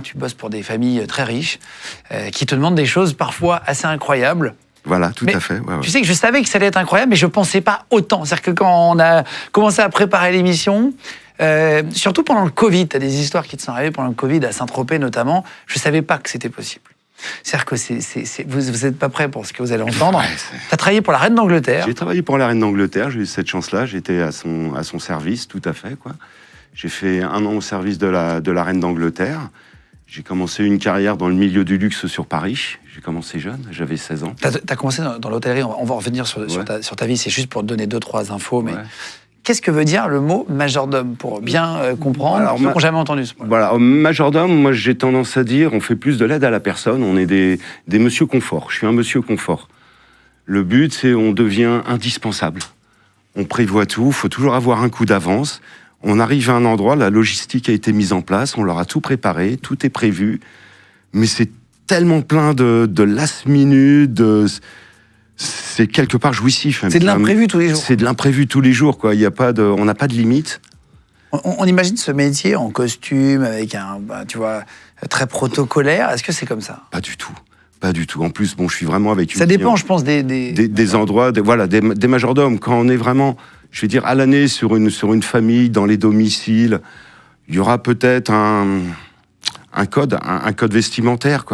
Tu bosses pour des familles très riches qui te demandent des choses parfois assez incroyables. Voilà, tout à fait. Ouais, ouais. Tu sais que je savais que ça allait être incroyable, mais je ne pensais pas autant. C'est-à-dire que quand on a commencé à préparer l'émission, surtout pendant le Covid, tu as des histoires qui te sont arrivées pendant le Covid, à Saint-Tropez notamment, je ne savais pas que c'était possible. C'est-à-dire que vous n'êtes pas prêt pour ce que vous allez entendre. Ouais, tu as travaillé pour la Reine d'Angleterre. J'ai travaillé pour la Reine d'Angleterre, j'ai eu cette chance-là, j'étais à son service, tout à fait, quoi. J'ai fait 1 an au service de la Reine d'Angleterre. J'ai commencé une carrière dans le milieu du luxe sur Paris. J'ai commencé jeune, j'avais 16 ans. Tu as commencé dans l'hôtellerie, on va revenir sur ta vie, c'est juste pour te donner 2-3 infos. Mais qu'est-ce que veut dire le mot majordome, pour bien comprendre, alors, ceux qui n'ont jamais entendu ce mot? Voilà, majordome, moi j'ai tendance à dire, on fait plus de l'aide à la personne, on est des monsieur confort. Je suis un monsieur confort. Le but, c'est on devient indispensable. On prévoit tout, il faut toujours avoir un coup d'avance. On arrive à un endroit, la logistique a été mise en place, on leur a tout préparé, tout est prévu, mais c'est tellement plein de last minute, c'est quelque part jouissif. C'est de l'imprévu tous les jours. C'est de l'imprévu tous les jours, quoi. On n'a pas de limite. On imagine ce métier en costume, avec tu vois, très protocolaire. Est-ce que c'est comme ça? Pas du tout. Pas du tout. En plus, bon, je suis vraiment avec une... Ça dépend, je pense, des endroits, des majordomes. Quand on est vraiment, je vais dire, à l'année sur une famille, dans les domiciles, il y aura peut-être un code vestimentaire, quoi.